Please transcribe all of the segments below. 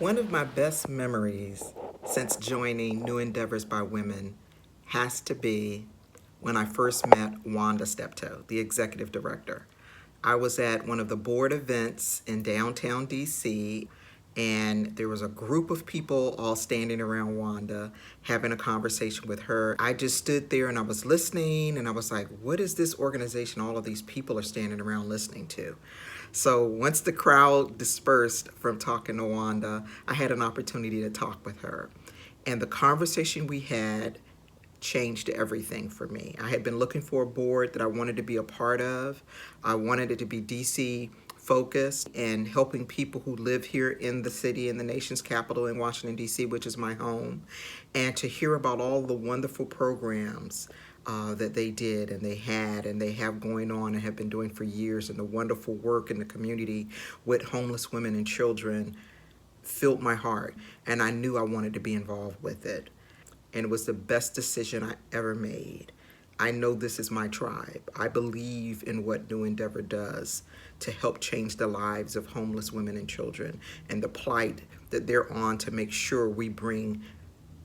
One of my best memories since joining New Endeavors by Women has to be when I first met Wanda Steptoe, the executive director. I was at one of the board events in downtown DC, and there was a group of people all standing around Wanda having a conversation with her. I just stood there and I was listening, and I was like, what is this organization all of these people are standing around listening to? So once the crowd dispersed from talking to Wanda, I had an opportunity to talk with her. And the conversation we had changed everything for me. I had been looking for a board that I wanted to be a part of. I wanted it to be DC focused and helping people who live here in the city, in the nation's capital in Washington, D.C., which is my home, and to hear about all the wonderful programs that they did and they had and they have going on and have been doing for years, and the wonderful work in the community with homeless women and children filled my heart, and I knew I wanted to be involved with it. And it was the best decision I ever made. I know this is my tribe. I believe in what New Endeavor does to help change the lives of homeless women and children and the plight that they're on to make sure we bring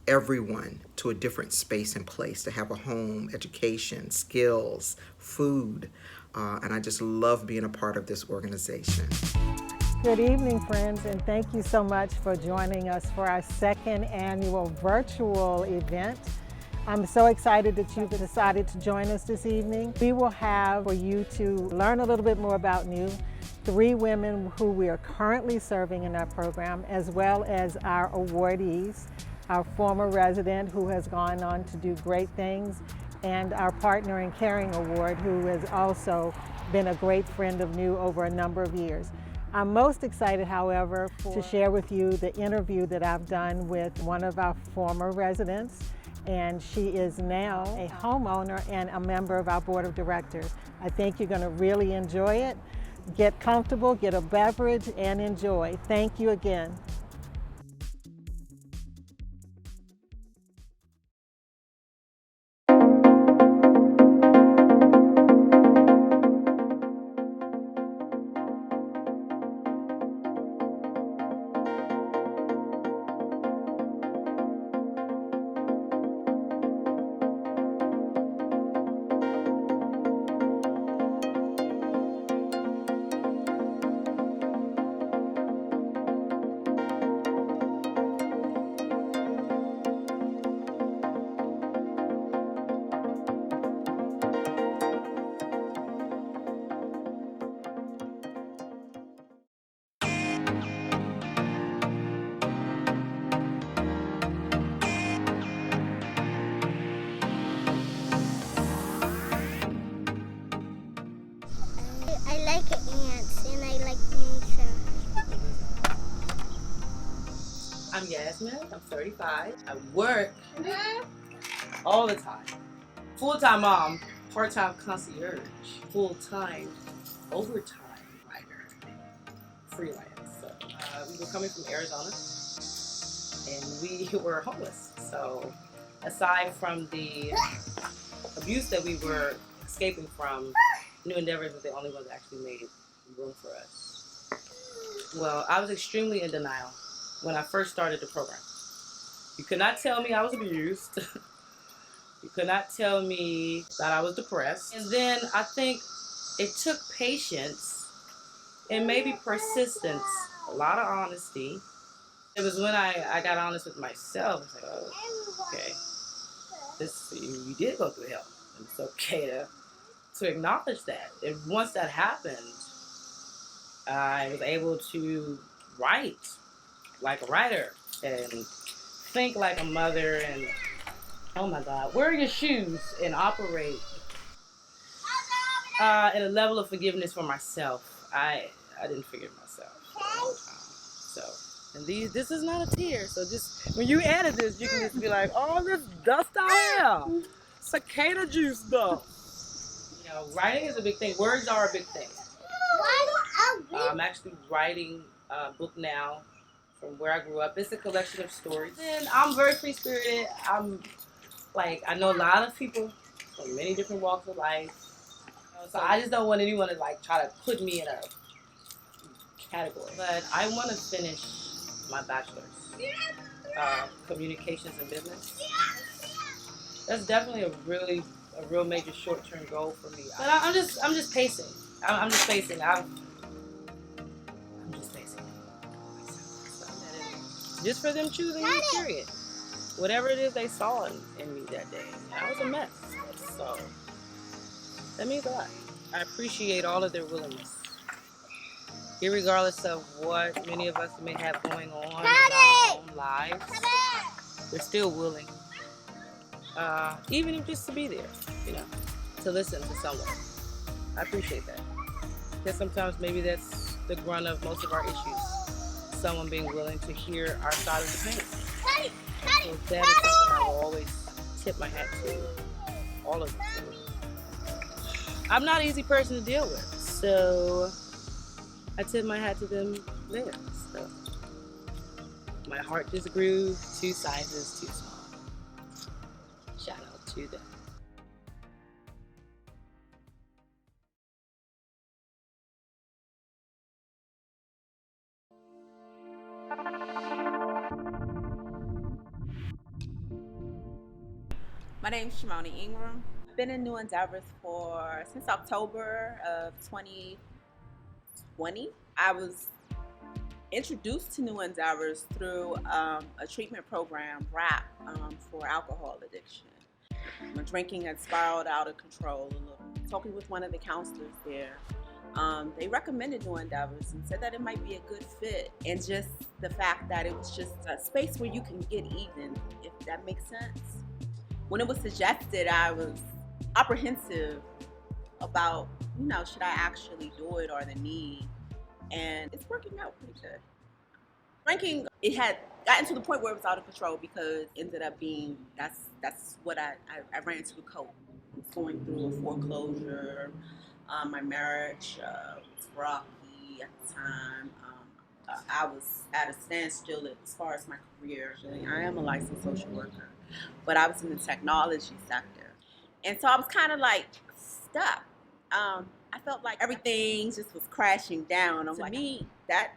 everyone to a different space and place to have a home, education, skills, food. And I just love being a part of this organization. Good evening, friends, and thank you so much for joining us for our second annual virtual event. I'm so excited that you've decided to join us this evening. We will have for you to learn a little bit more about New, 3 women who we are currently serving in our program, as well as our awardees, our former resident who has gone on to do great things, and our Partner in Caring Award, who has also been a great friend of New over a number of years. I'm most excited, however, to share with you the interview that I've done with one of our former residents, and she is now a homeowner and a member of our board of directors. I think you're going to really enjoy it. Get comfortable, get a beverage, and enjoy. Thank you again. I like ants and I like nature. I'm Yasmin. I'm 35. I work all the time. Full-time mom, part-time concierge, full-time overtime writer, freelance. So we were coming from Arizona and we were homeless. So aside from the abuse that we were escaping from, New Endeavors was the only one that actually made room for us. Well, I was extremely in denial when I first started the program. You could not tell me I was abused. You could not tell me that I was depressed. And then I think it took patience and maybe persistence, a lot of honesty. It was when I got honest with myself. I was like, oh, okay, you did go through hell. And it's okay to acknowledge that. And once that happened, I was able to write like a writer and think like a mother and, oh my God, wear your shoes and operate at a level of forgiveness for myself. I didn't forgive myself for a long time. So, and this is not a tear. So just when you edit this, you can just be like, oh, this dust I have. Cicada juice though. You know, writing is a big thing. Words are a big thing. I'm actually writing a book now from where I grew up. It's a collection of stories. And I'm very free-spirited. I know a lot of people from many different walks of life. So I just don't want anyone to try to put me in a category. But I want to finish my bachelor's, communications and business. That's definitely a real major short-term goal for me. But I'm just pacing. I'm just pacing. I'm just pacing. Just for them choosing me, period. Whatever it is they saw in me that day, I was a mess. So that means a lot. I appreciate all of their willingness. Irregardless of what many of us may have going on in our own lives, they're still willing. Even if just to be there, to listen to someone. I appreciate that. Because sometimes maybe that's the grunt of most of our issues. Someone being willing to hear our side of the pain. So that is something I will always tip my hat to all of them. I'm not an easy person to deal with, so I tip my hat to them there. So my heart just grew 2 sizes too small. Shout out to them. My name is Shimoni Ingram. I've been in New Endeavors since October of 2020. I was introduced to New Endeavors through a treatment program, RAP, for alcohol addiction. My drinking had spiraled out of control a little. Talking with one of the counselors there, they recommended New Endeavors and said that it might be a good fit, and just the fact that it was just a space where you can get even, if that makes sense. When it was suggested, I was apprehensive about, should I actually do it or the need? And it's working out pretty good. Drinking, it had gotten to the point where it was out of control because it ended up being, that's what I ran into the coke. I was going through a foreclosure. My marriage was rocky at the time. I was at a standstill as far as my career. I am a licensed social worker, but I was in the technology sector. And so I was kind of like stuck. I felt like everything just was crashing down. To me, that,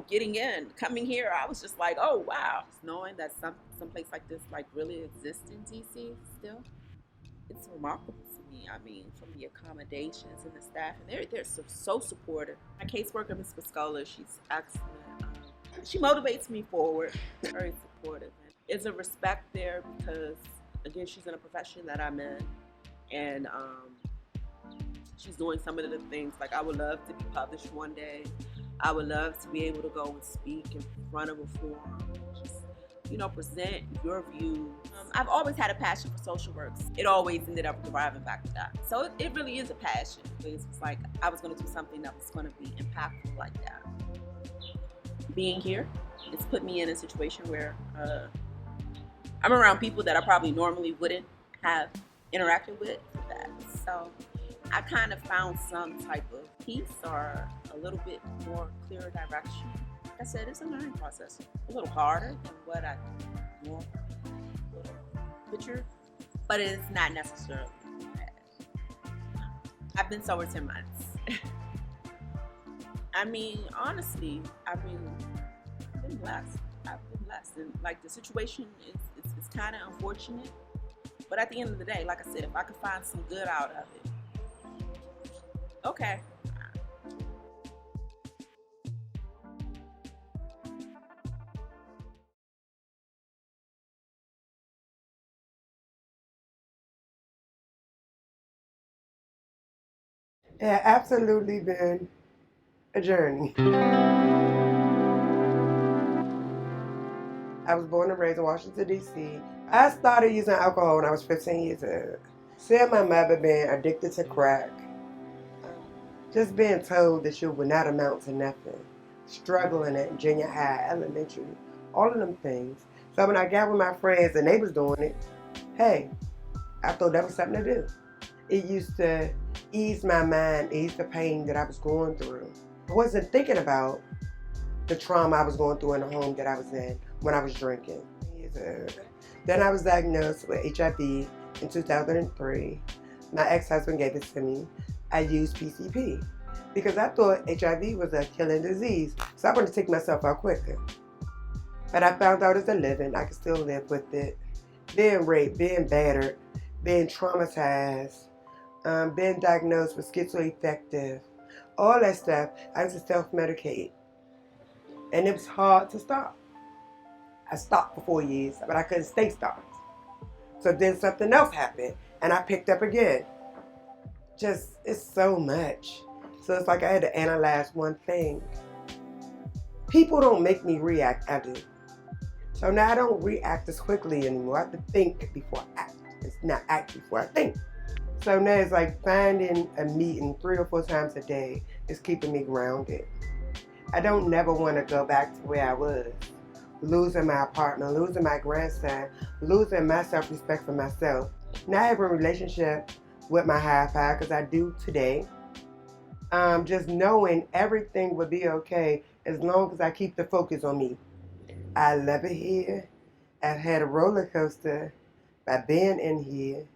getting in, coming here, I was just like, oh, wow. Just knowing that some place like this really exists in DC still, it's remarkable to me. I mean, from the accommodations and the staff, and they're so supportive. My caseworker, Ms. Piscola, she's excellent. She motivates me forward, very supportive. There's a respect there because, again, she's in a profession that I'm in, and she's doing some of the things. Like, I would love to be published one day. I would love to be able to go and speak in front of a forum, just, present your views. I've always had a passion for social work. It always ended up deriving back to that. So it really is a passion. It's like I was going to do something that was going to be impactful like that. Being here, it's put me in a situation where I'm around people that I probably normally wouldn't have interacted with. So I kind of found some type of peace or a little bit more clearer direction. Like I said, it's a learning process. A little harder than what I normally pictured, but it's not necessarily bad. I've been sober 10 months. I mean, honestly, I've been blessed. And like the situation is kind of unfortunate, but at the end of the day, like I said, if I could find some good out of it, okay. It had absolutely been a journey. I was born and raised in Washington, D.C. I started using alcohol when I was 15 years old. Seeing my mother being addicted to crack, just being told that you would not amount to nothing, struggling at junior high, elementary, all of them things. So when I got with my friends and they was doing it, hey, I thought that was something to do. It used to ease my mind, ease the pain that I was going through. I wasn't thinking about the trauma I was going through in the home that I was in when I was drinking. Then I was diagnosed with HIV in 2003. My ex-husband gave it to me. I used PCP because I thought HIV was a killing disease, so I wanted to take myself out quicker. But I found out as a living, I could still live with it. Being raped, being battered, being traumatized, being diagnosed with schizoaffective, all that stuff, I used to self-medicate. And it was hard to stop. I stopped for 4 years, but I couldn't stay stopped. So then something else happened, and I picked up again. Just, it's so much. So it's like I had to analyze one thing. People don't make me react, I do. So now I don't react as quickly anymore. I have to think before I act. It's not act before I think. So now it's like finding a meeting 3 or 4 times a day is keeping me grounded. I don't never want to go back to where I was. Losing my apartment, losing my grandson, losing my self-respect for myself. Now I have a relationship with my high five, because I do today. Just knowing everything will be okay as long as I keep the focus on me. I love it here. I've had a roller coaster by being in here.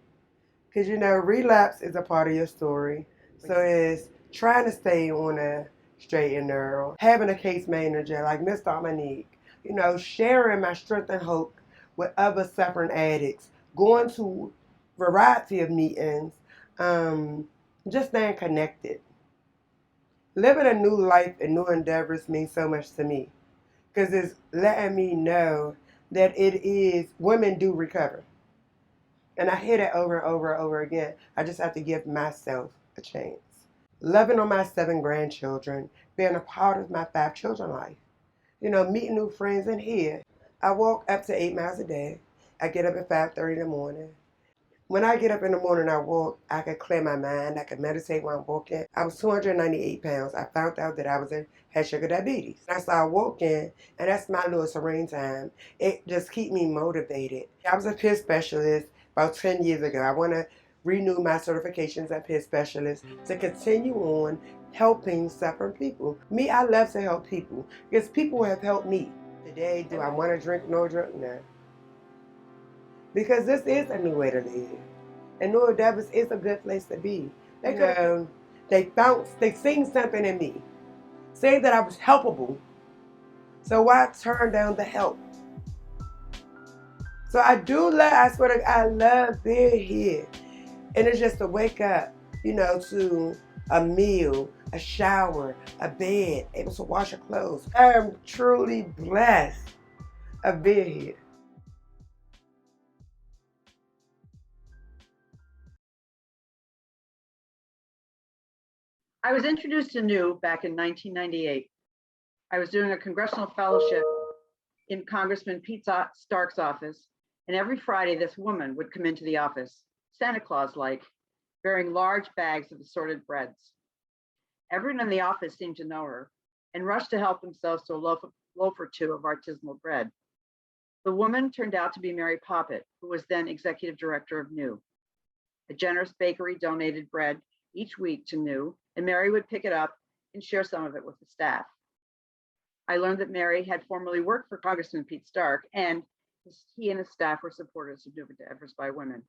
Because, relapse is a part of your story. So it's trying to stay on a straight and narrow. Having a case manager like Miss Dominique. Sharing my strength and hope with other suffering addicts. Going to a variety of meetings. Just staying connected. Living a new life and new endeavors means so much to me. Because it's letting me know that women do recover. And I hear that over and over and over again. I just have to give myself a chance. Loving on my 7 grandchildren, being a part of my 5 children life. Meeting new friends in here. I walk up to 8 miles a day. I get up at 5:30 in the morning. When I get up in the morning, I walk, I can clear my mind, I can meditate while I'm walking. I was 298 pounds. I found out that had sugar diabetes. I started walking, and that's my little serene time. It just keeps me motivated. I was a peer specialist about 10 years ago. I want to renew my certifications as peer specialist to continue on helping suffering people. Me, I love to help people because people have helped me. Today, do I want to drink no drug? No. Because this is a new way to live. And New Endeavors is a good place to be. They seen something in me, saying that I was helpable. So why turn down the help? So I love being here. And it's just to wake up, to a meal, a shower, a bed, able to wash your clothes. I am truly blessed of being here. I was introduced to NEW back in 1998. I was doing a congressional fellowship in Congressman Pete Stark's office, and every Friday this woman would come into the office, Santa Claus-like, bearing large bags of assorted breads. Everyone in the office seemed to know her and rushed to help themselves to a loaf or two of artisanal bread. The woman turned out to be Mary Poppet, who was then executive director of NEW. A generous bakery donated bread each week to NEW, and Mary would pick it up and share some of it with the staff. I learned that Mary had formerly worked for Congressman Pete Stark, and he and his staff were supporters of New Endeavors by Women.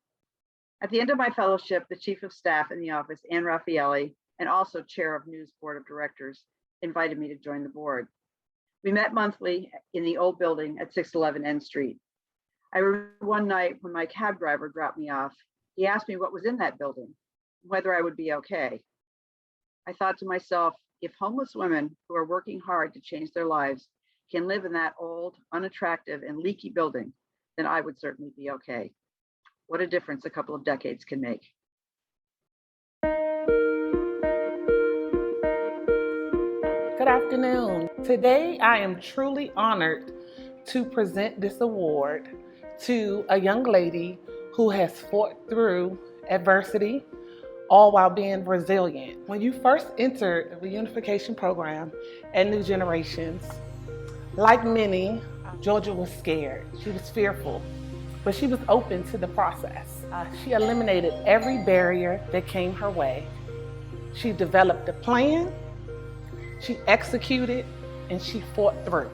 At the end of my fellowship, the chief of staff in the office, Ann Raffaelli, and also chair of NEW's board of directors, invited me to join the board. We met monthly in the old building at 611 N Street. I remember one night when my cab driver dropped me off, he asked me what was in that building, whether I would be okay. I thought to myself, if homeless women who are working hard to change their lives can live in that old, unattractive, and leaky building, then I would certainly be okay. What a difference a couple of decades can make. Good afternoon. Today, I am truly honored to present this award to a young lady who has fought through adversity, all while being resilient. When you first entered the reunification program at New Generations, like many, Georgia was scared. She was fearful, but she was open to the process. She eliminated every barrier that came her way. She developed a plan, she executed, and she fought through.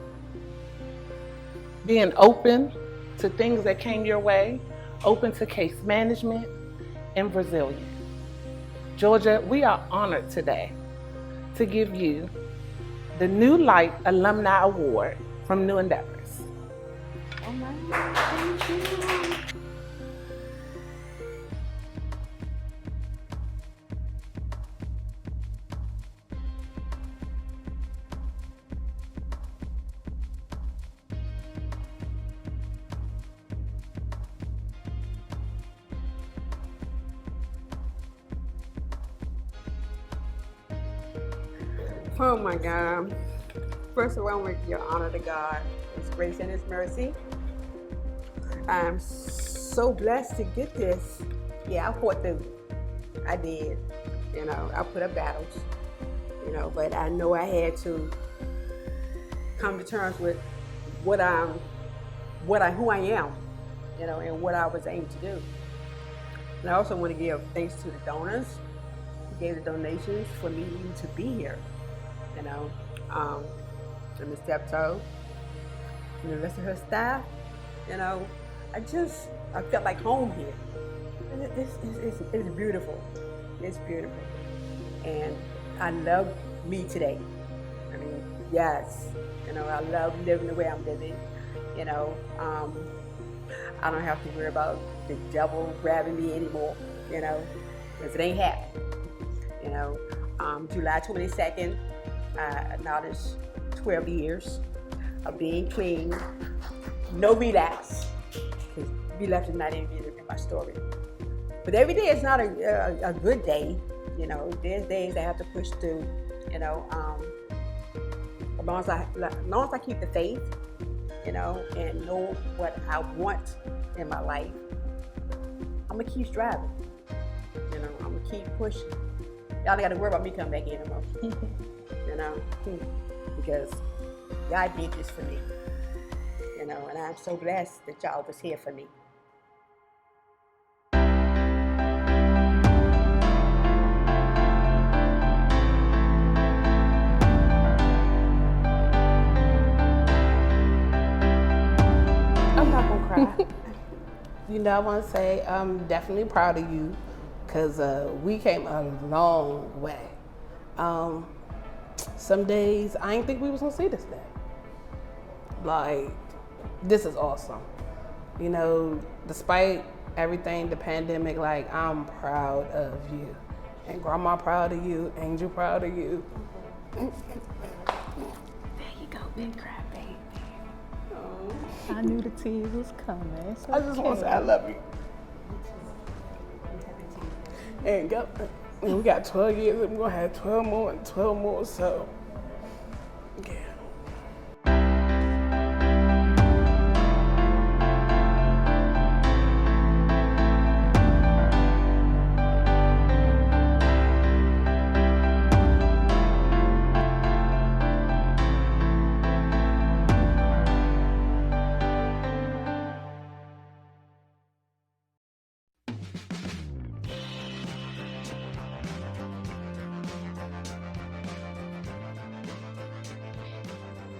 Being open to things that came your way, open to case management, and resilient. Georgia, we are honored today to give you the New Light Alumni Award from New Endeavors. Thank you. Oh my God. First of all, I want to give honor to God, His grace and His mercy. I'm so blessed to get this. Yeah, I fought through. I did. You know, I put up battles. You know, but I know I had to come to terms with who I am. You know, and what I was aimed to do. And I also want to give thanks to the donors who gave the donations for me even to be here. You know, to Ms. Steptoe, and the rest of her staff. You know, I felt like home here. It's beautiful. It's beautiful. And I love me today. I mean, yes. You know, I love living the way I'm living. You know, I don't have to worry about the devil grabbing me anymore, you know, because it ain't happening. You know, July 22nd, I acknowledged 12 years of being clean, no relapse, because relapse is not in my story. But every day is not a good day, you know. There's days I have to push through, you know. As long as I keep the faith, you know, and know what I want in my life, I'm gonna keep striving. You know, I'm gonna keep pushing. Y'all ain't gotta worry about me coming back in no more. You know, because God did this for me. You know, and I'm so blessed that y'all was here for me. I'm not gonna cry. You know, I want to say I'm definitely proud of you because we came a long way. Some days I didn't think we was gonna see this day. Like, this is awesome. You know, despite everything, the pandemic, like, I'm proud of you. And Grandma proud of you, Angel proud of you. There you go, big cry baby. I knew the tears was coming. It's I just want to say I love you. And we got 12 years and we're going to have 12 more and 12 more, so yeah.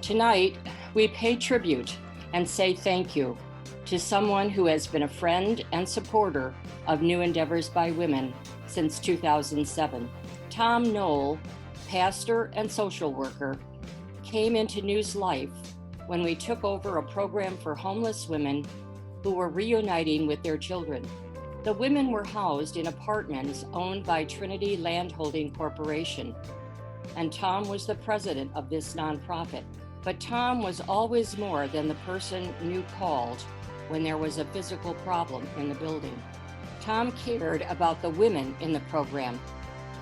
Tonight, we pay tribute and say thank you to someone who has been a friend and supporter of New Endeavors by Women since 2007. Tom Knoll, pastor and social worker, came into New's life when we took over a program for homeless women who were reuniting with their children. The women were housed in apartments owned by Trinity Landholding Corporation, and Tom was the president of this nonprofit. But Tom was always more than the person New called when there was a physical problem in the building. Tom cared about the women in the program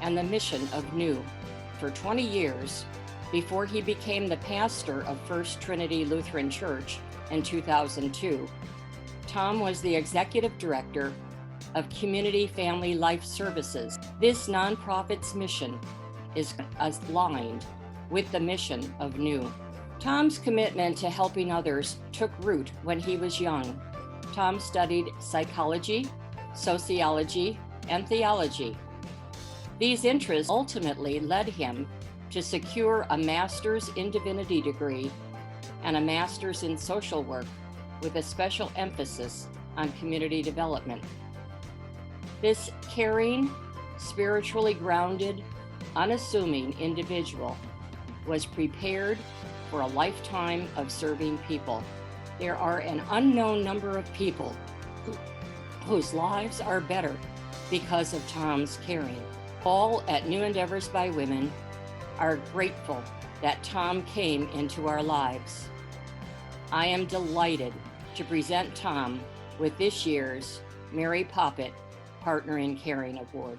and the mission of New for 20 years before he became the pastor of First Trinity Lutheran Church in 2002. Tom was the executive director of Community Family Life Services. This nonprofit's mission is aligned with the mission of New. Tom's commitment to helping others took root when he was young. Tom studied psychology, sociology, and theology. These interests ultimately led him to secure a master's in divinity degree and a master's in social work with a special emphasis on community development. This caring, spiritually grounded, unassuming individual was prepared for a lifetime of serving people. there are an unknown number of people whose lives are better because of Tom's caring. All at New Endeavors by Women are grateful that Tom came into our lives. I am delighted to present Tom with this year's Mary Poppet Partner in Caring Award.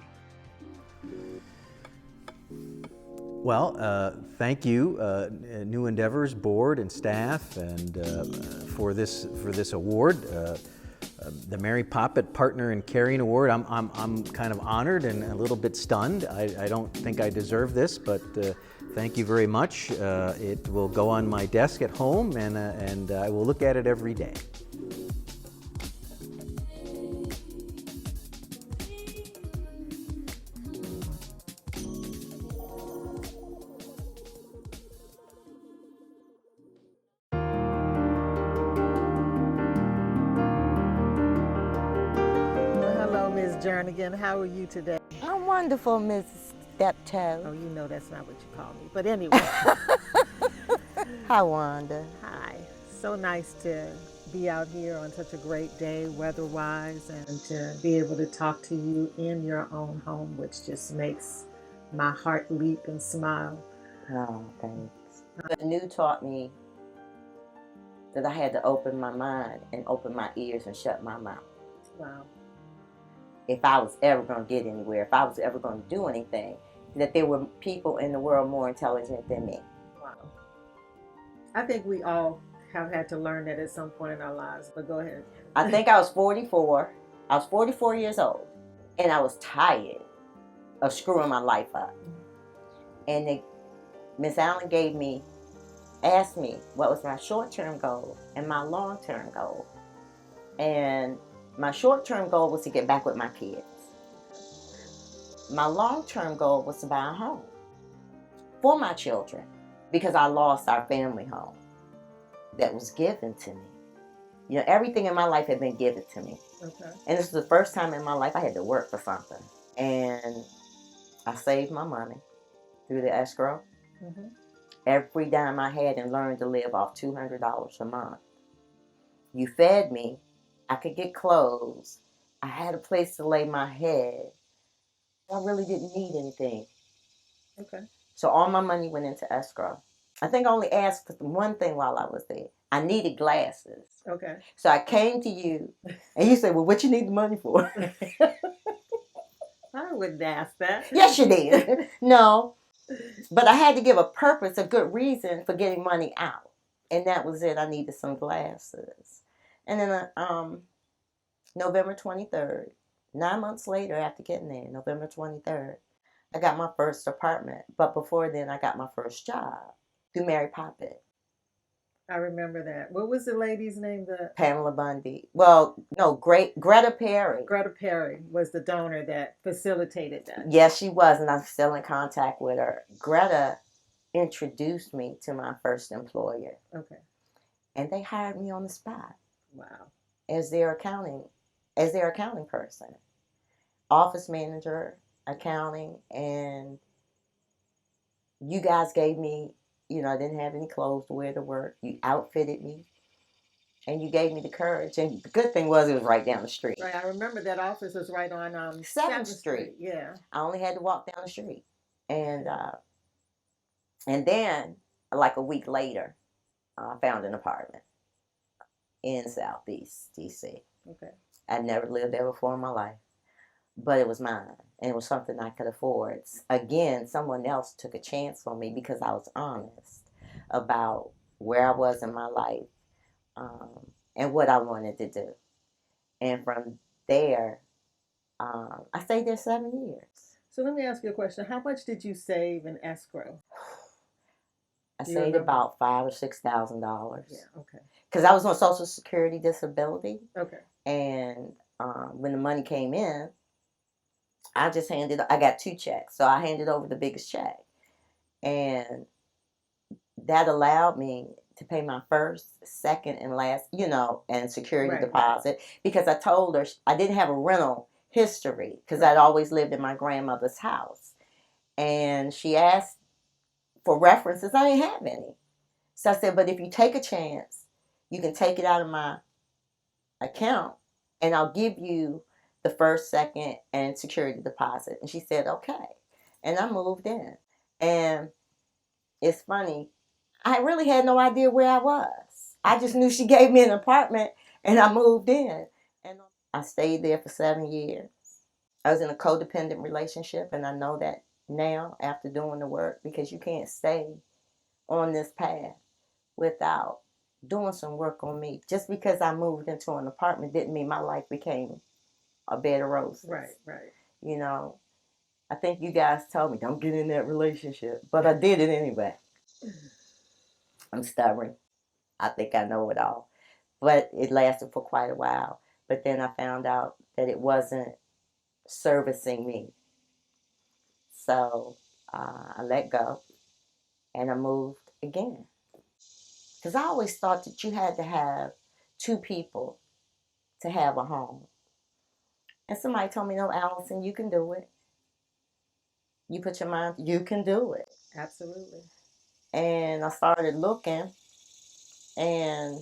Well, thank you, New Endeavors board and staff, and for this award, the Mary Poppet Partner in Caring Award. I'm kind of honored and a little bit stunned. I don't think I deserve this, but thank you very much. It will go on my desk at home, and I will look at it every day. Hello, Ms. Jernigan. How are you today? I'm wonderful, Miss Steptoe. Oh, you know that's not what you call me. But anyway. Hi, Wanda. Hi. So nice to be out here on such a great day, weather-wise, and to be able to talk to you in your own home, which just makes my heart leap and smile. Oh, thanks. The new taught me that I had to open my mind and open my ears and shut my mouth. Wow. If I was ever going to get anywhere, if I was ever going to do anything, that there were people in the world more intelligent than me. Wow. I think we all have had to learn that at some point in our lives, but go ahead. I think I was 44. I was 44 years old, and I was tired of screwing my life up. And Miss Allen asked me what was my short-term goal and my long-term goal. And my short-term goal was to get back with my kids. My long-term goal was to buy a home for my children, because I lost our family home that was given to me. You know, everything in my life had been given to me. Okay. And this was the first time in my life I had to work for something. And I saved my money through the escrow. Mm-hmm. Every dime I had, and learned to live off $200 a month. You fed me. I could get clothes. I had a place to lay my head. I really didn't need anything. Okay. So all my money went into escrow. I think I only asked for one thing while I was there. I needed glasses. Okay. So I came to you, and you said, well, what you need the money for? I wouldn't ask that. Yes, you did. No. But I had to give a purpose, a good reason for getting money out. And that was it. I needed some glasses. And then November 23rd, 9 months later after getting there, November 23rd, I got my first apartment. But before then, I got my first job through Mary Poppet. I remember that. What was the lady's name? Pamela Bundy. Well, no, Greta Perry. Greta Perry was the donor that facilitated that. Yes, she was, and I'm still in contact with her. Greta introduced me to my first employer. Okay. And they hired me on the spot. Wow. As their accounting person. Office manager, accounting, and you guys gave me, I didn't have any clothes to wear to work. You outfitted me, and you gave me the courage. And the good thing was it was right down the street. Right, I remember that office was right on 7th Street. Yeah. I only had to walk down the street. And then, like a week later, I found an apartment in Southeast D.C. Okay. I'd never lived there before in my life, but it was mine, and it was something I could afford. Again, someone else took a chance on me because I was honest about where I was in my life and what I wanted to do. And from there, I stayed there 7 years. So let me ask you a question. How much did you save in escrow? I saved about $5,000 or $6,000. Yeah, okay. Because I was on Social Security disability. Okay. And when the money came in, I got 2 checks. So I handed over the biggest check. And that allowed me to pay my first, second, and last, and security deposit. Because I told her I didn't have a rental history because I'd always lived in my grandmother's house. And she asked for references. I didn't have any. So I said, but if you take a chance, You can take it out of my account and I'll give you the first, second, and security deposit. And she said, okay. And I moved in. And it's funny, I really had no idea where I was. I just knew she gave me an apartment and I moved in. And I stayed there for 7 years. I was in a codependent relationship, and I know that now after doing the work, because you can't stay on this path without doing some work on me. Just because I moved into an apartment didn't mean my life became a bed of roses. Right. You know, I think you guys told me don't get in that relationship, but I did it anyway. I'm stubborn. I think I know it all. But it lasted for quite a while. But then I found out that it wasn't servicing me. So I let go and I moved again. Because I always thought that you had to have two people to have a home. And somebody told me, no, Allison, you can do it. You put your mind, you can do it. Absolutely. And I started looking, and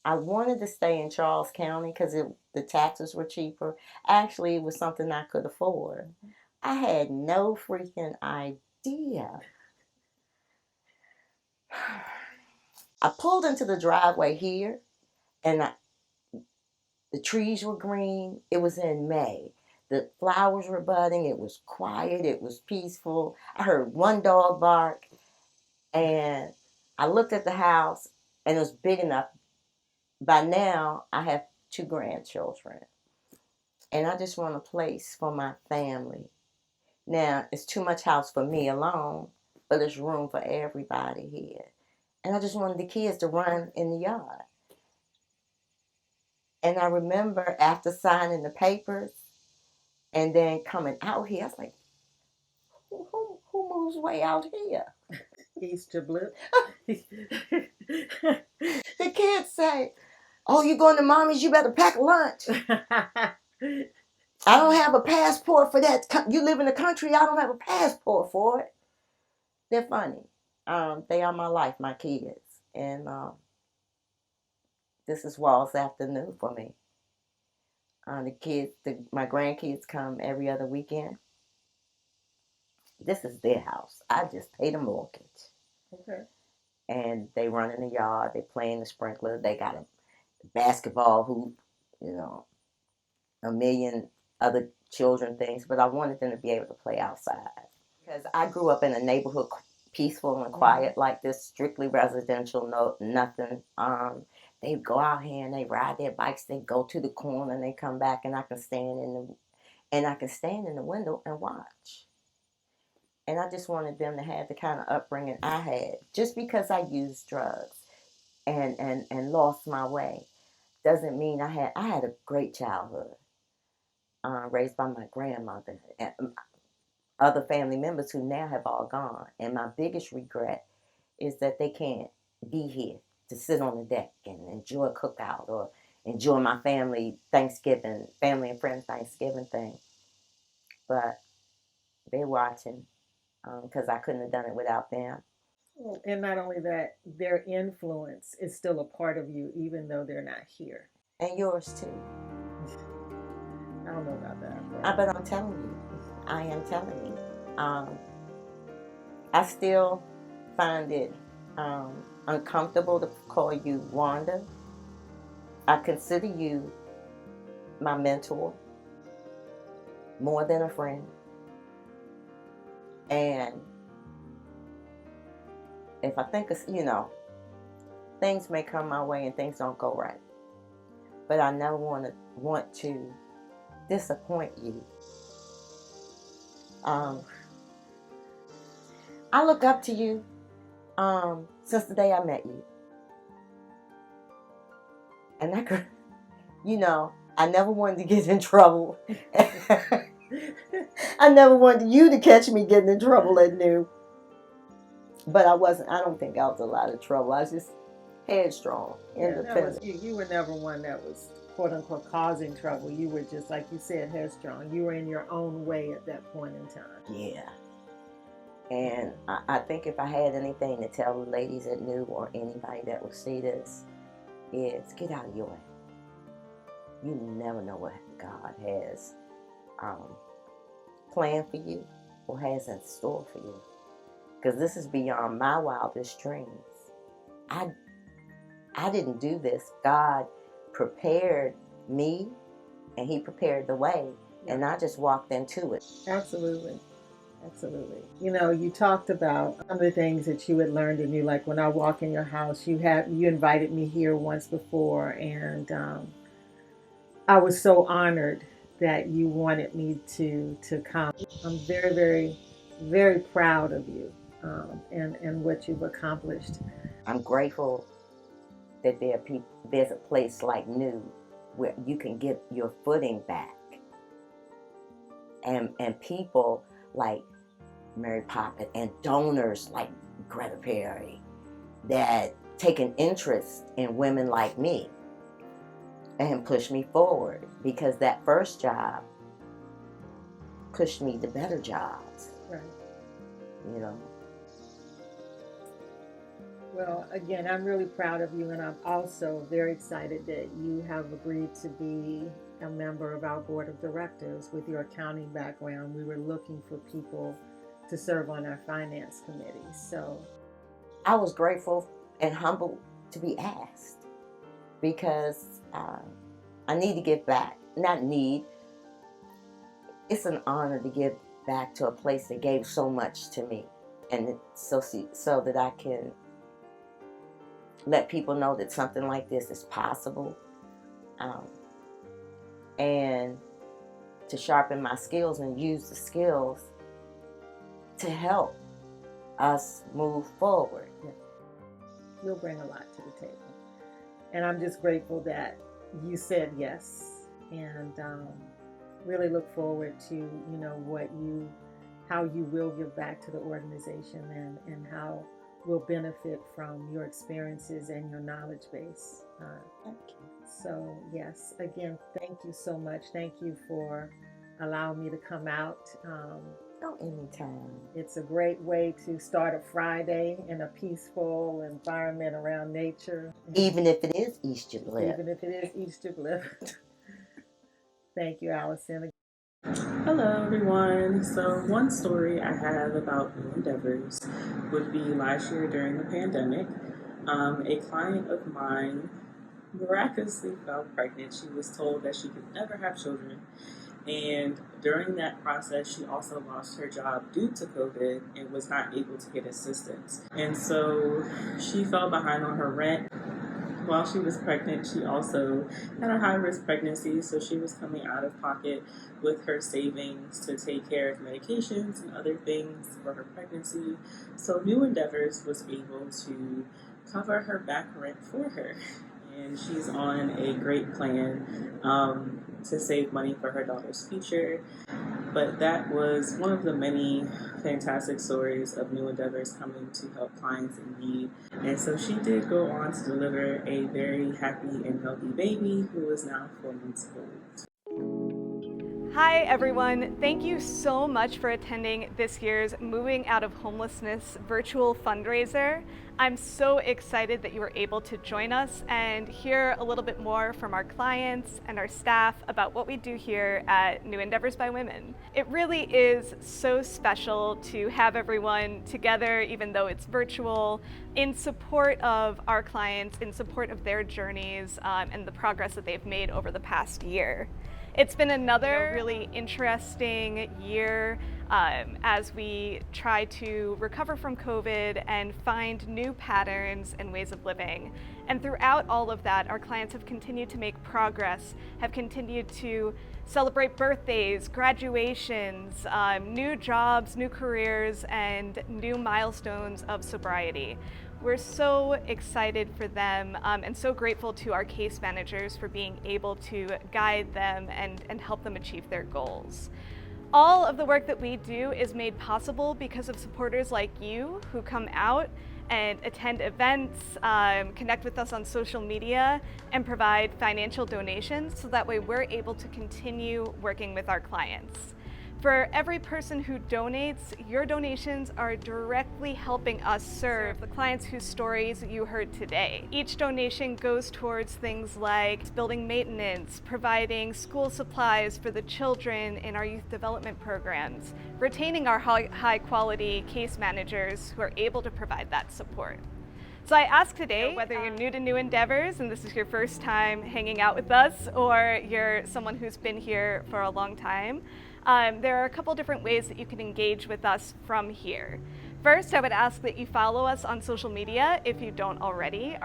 I wanted to stay in Charles County because the taxes were cheaper. Actually, it was something I could afford. I had no freaking idea. I pulled into the driveway here, and the trees were green. It was in May. The flowers were budding. It was quiet. It was peaceful. I heard one dog bark, and I looked at the house, and it was big enough. By now, I have 2 grandchildren, and I just want a place for my family. Now, it's too much house for me alone, but there's room for everybody here. And I just wanted the kids to run in the yard. And I remember after signing the papers and then coming out here, I was like, who moves way out here? Easter blip. The kids say, oh, you going to mommy's, you better pack a lunch. I don't have a passport for that. You live in the country, I don't have a passport for it. They're funny. They are my life, my kids. And this is Wall's afternoon for me. My grandkids come every other weekend. This is their house. I just paid a mortgage. Okay. And they run in the yard. They play in the sprinkler. They got a basketball hoop, a million other children things. But I wanted them to be able to play outside. Because I grew up in a neighborhood peaceful and quiet like this, strictly residential, nothing. They go out here and they ride their bikes. They go to the corner and they come back, and I can stand in the window and watch. And I just wanted them to have the kind of upbringing I had. Just because I used drugs and lost my way doesn't mean I had a great childhood. Raised by my grandmother and other family members who now have all gone. And my biggest regret is that they can't be here to sit on the deck and enjoy a cookout or enjoy my family and friends Thanksgiving thing. But they're watching because I couldn't have done it without them. And not only that, their influence is still a part of you, even though they're not here. And yours too. I don't know about that. But I'm telling you, I am telling you. I still find it uncomfortable to call you Wanda. I consider you my mentor more than a friend. And if I think of, things may come my way and things don't go right. But I never want to disappoint you. I look up to you since the day I met you. And I never wanted to get in trouble. I never wanted you to catch me getting in trouble at noon. But I don't think I was a lot of trouble. I was just headstrong, independent. You were never one that was, quote unquote, causing trouble. You were just, like you said, headstrong. You were in your own way at that point in time. Yeah. And I think if I had anything to tell the ladies at New or anybody that will see this, is get out of your way. You never know what God has planned for you or has in store for you. Because this is beyond my wildest dreams. I didn't do this. God prepared me and He prepared the way, and I just walked into it. Absolutely. Absolutely. You know, you talked about some of the things that you had learned and you like when I walk in your house, you invited me here once before, and I was so honored that you wanted me to come. I'm very, very, very proud of you and what you've accomplished. I'm grateful that there's a place like New where you can get your footing back. And people like Mary Poppins and donors like Greta Perry that take an interest in women like me and push me forward, because that first job pushed me to better jobs. Right. You know. Well, again, I'm really proud of you, and I'm also very excited that you have agreed to be a member of our board of directors. With your accounting background, we were looking for people to serve on our finance committee. So I was grateful and humbled to be asked, because I need to give back. Not need. It's an honor to give back to a place that gave so much to me, and so that I can let people know that something like this is possible, and to sharpen my skills and use the skills to help us move forward. Yeah. You'll bring a lot to the table. And I'm just grateful that you said yes, and really look forward to, how you will give back to the organization and how we'll benefit from your experiences and your knowledge base. Thank you. So yes, again, thank you so much. Thank you for allowing me to come out. Anytime. It's a great way to start a Friday in a peaceful environment around nature. Even if it is Easter Blip. Even if it is Easter Blip. Thank you, Allison. Hello, everyone. So one story I have about New Endeavors would be last year during the pandemic. A client of mine miraculously fell pregnant. She was told that she could never have children. And during that process, she also lost her job due to COVID and was not able to get assistance. And so she fell behind on her rent. While she was pregnant, she also had a high-risk pregnancy, so she was coming out of pocket with her savings to take care of medications and other things for her pregnancy. So New Endeavors was able to cover her back rent for her. And she's on a great plan to save money for her daughter's future. But that was one of the many fantastic stories of New Endeavors coming to help clients in need. And so she did go on to deliver a very happy and healthy baby who is now 4 months old. Hi everyone, thank you so much for attending this year's Moving Out of Homelessness virtual fundraiser. I'm so excited that you were able to join us and hear a little bit more from our clients and our staff about what we do here at New Endeavors by Women. It really is so special to have everyone together, even though it's virtual, in support of our clients, in support of their journeys and the progress that they've made over the past year. It's been another really interesting year as we try to recover from COVID and find new patterns and ways of living. And throughout all of that, our clients have continued to make progress, have continued to celebrate birthdays, graduations, new jobs, new careers, and new milestones of sobriety. We're so excited for them and so grateful to our case managers for being able to guide them and help them achieve their goals. All of the work that we do is made possible because of supporters like you who come out and attend events, connect with us on social media, and provide financial donations so that way we're able to continue working with our clients. For every person who donates, your donations are directly helping us serve the clients whose stories you heard today. Each donation goes towards things like building maintenance, providing school supplies for the children in our youth development programs, retaining our high quality case managers who are able to provide that support. So I ask today whether you're new to New Endeavors and this is your first time hanging out with us, or you're someone who's been here for a long time. There are a couple different ways that you can engage with us from here. First, I would ask that you follow us on social media if you don't already.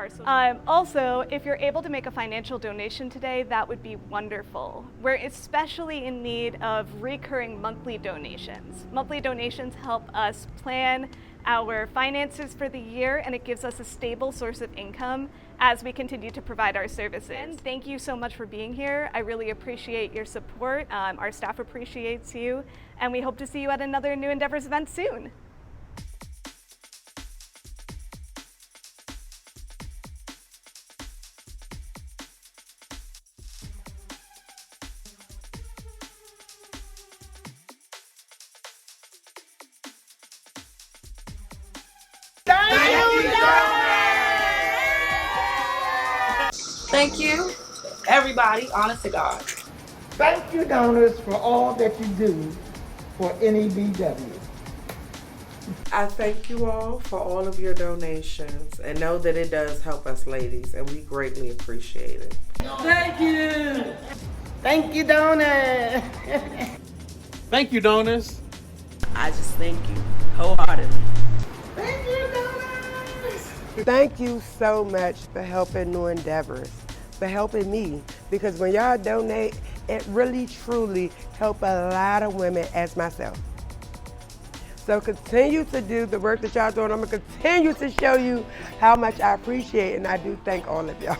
Also, if you're able to make a financial donation today, that would be wonderful. We're especially in need of recurring monthly donations. Monthly donations help us plan our finances for the year, and it gives us a stable source of income as we continue to provide our services. And thank you so much for being here. I really appreciate your support. Our staff appreciates you, and we hope to see you at another New Endeavors event soon. Thank you, everybody, honest to God. Thank you, donors, for all that you do for NEBW. I thank you all for all of your donations and know that it does help us ladies, and we greatly appreciate it. Thank you. Thank you, donors. Thank you, donors. I just thank you wholeheartedly. Thank you, donors. Thank you so much for helping New Endeavors, for helping me, because when y'all donate, it really truly helps a lot of women as myself. So continue to do the work that y'all doing. I'm gonna continue to show you how much I appreciate, and I do thank all of y'all.